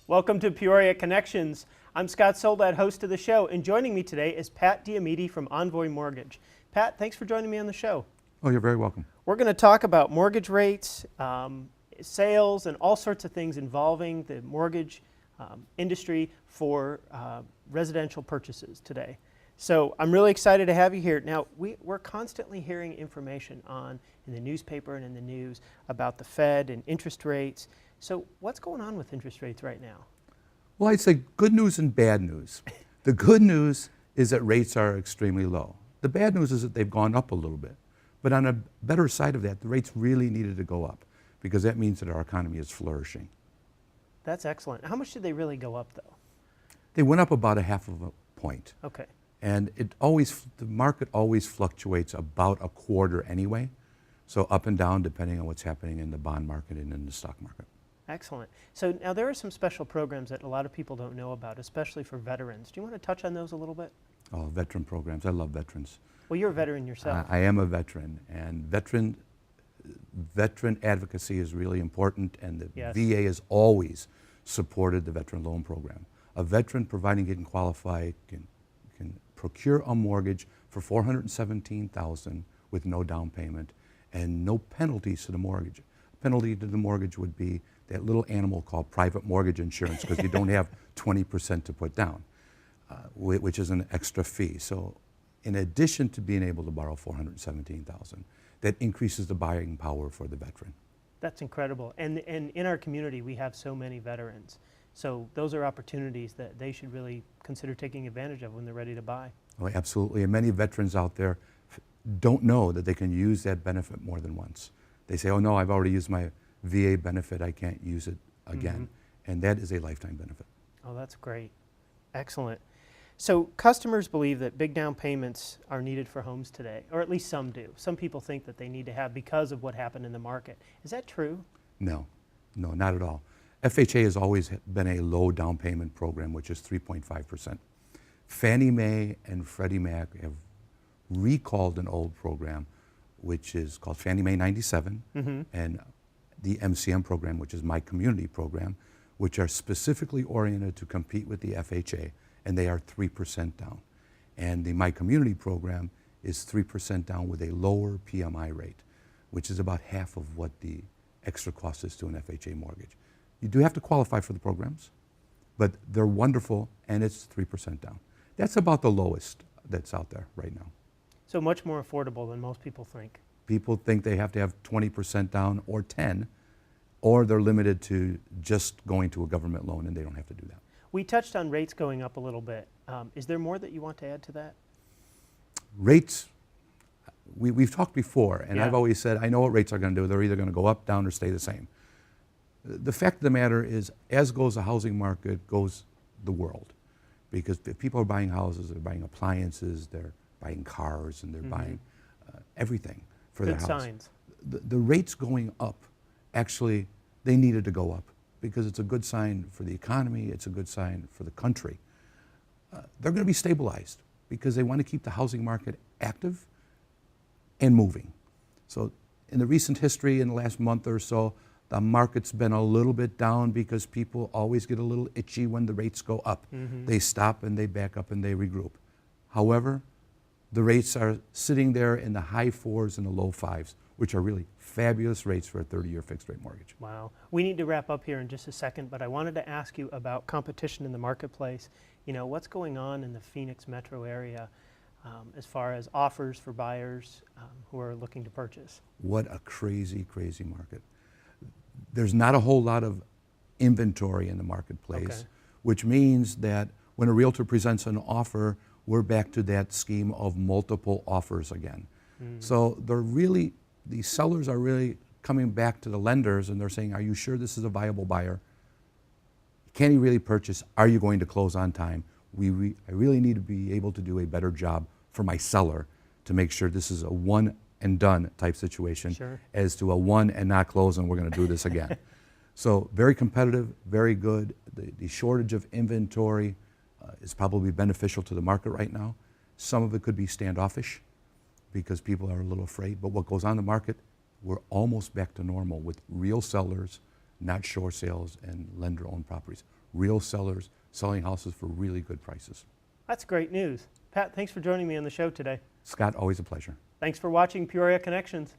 Welcome to Peoria Connections. I'm Scott Soldat, host of the show, and joining me today is Pat Diomede from Envoy Mortgage. Pat, thanks for joining me on the show. Oh, you're very welcome. We're going to talk about mortgage rates, sales, and all sorts of things involving the mortgage industry for residential purchases today. So I'm really excited to have you here. Now, we're constantly hearing information in the newspaper and in the news about the Fed and interest rates. So what's going on with interest rates right now? Well, I'd say good news and bad news. The good news is that rates are extremely low. The bad news is that they've gone up a little bit. But on a better side of that, the rates really needed to go up because that means that our economy is flourishing. That's excellent. How much did they really go up, though? They went up about 0.5 point. Okay. And the market always fluctuates about a quarter anyway. So up and down depending on what's happening in the bond market and in the stock market. Excellent. So now there are some special programs that a lot of people don't know about, especially for veterans. Do you want to touch on those a little bit? Oh, veteran programs. I love veterans. Well, you're a veteran yourself. I am a veteran, and veteran advocacy is really important, and the Yes. VA has always supported the veteran loan program. A veteran, providing he can qualify, can procure a mortgage for $417,000 with no down payment and no penalties to the mortgage. Penalty to the mortgage would be that little animal called private mortgage insurance because you don't have 20% to put down, which is an extra fee. So in addition to being able to borrow $417,000, that increases the buying power for the veteran. That's incredible. And in our community, we have so many veterans. So those are opportunities that they should really consider taking advantage of when they're ready to buy. Oh, absolutely. And many veterans out there don't know that they can use that benefit more than once. They say, oh no, I've already used my VA benefit, I can't use it again. And that is a lifetime benefit. Oh, that's great. Excellent. So customers believe that big down payments are needed for homes today, or at least some do. Some people think that they need to have because of what happened in the market. Is that true? No, not at all. FHA has always been a low down payment program, which is 3.5%. Fannie Mae and Freddie Mac have recalled an old program, which is called Fannie Mae 97, and the MCM program, which is My Community program, which are specifically oriented to compete with the FHA, and they are 3% down. And the My Community program is 3% down with a lower PMI rate, which is about half of what the extra cost is to an FHA mortgage. You do have to qualify for the programs, but they're wonderful, and it's 3% down. That's about the lowest that's out there right now. So much more affordable than most people think. People think they have to have 20% down or 10, or they're limited to just going to a government loan, and they don't have to do that. We touched on rates going up a little bit. Is there more that you want to add to that? Rates, we've talked before, and Yeah. I've always said, I know what rates are going to do. They're either going to go up, down, or stay the same. The fact of the matter is, as goes the housing market, goes the world. Because if people are buying houses, they're buying appliances, they're buying cars, and they're buying everything for their house. Good signs. The rates going up, actually, they needed to go up because it's a good sign for the economy, it's a good sign for the country. They're going to be stabilized because they want to keep the housing market active and moving. So in the recent history, in the last month or so, the market's been a little bit down because people always get a little itchy when the rates go up. They stop and they back up and they regroup. However, the rates are sitting there in the high 4s and the low 5s, which are really fabulous rates for a 30-year fixed rate mortgage. Wow. We need to wrap up here in just a second, but I wanted to ask you about competition in the marketplace. You know, what's going on in the Phoenix metro area as far as offers for buyers who are looking to purchase? What a crazy, crazy market. There's not a whole lot of inventory in the marketplace, which means that when a realtor presents an offer, we're back to that scheme of multiple offers again. So the sellers are really coming back to the lenders and they're saying, are you sure this is a viable buyer? Can he really purchase? Are you going to close on time? I really need to be able to do a better job for my seller to make sure this is a one and done type situation, as to a one and not close and we're going to do this again. So very competitive, very good. The shortage of inventory is probably beneficial to the market right now. Some of it could be standoffish because people are a little afraid, but what goes on in the market, we're almost back to normal with real sellers, not short sales and lender-owned properties. real sellers selling houses for really good prices. That's great news. Pat, thanks for joining me on the show today. Scott, always a pleasure. Thanks for watching Peoria Connections.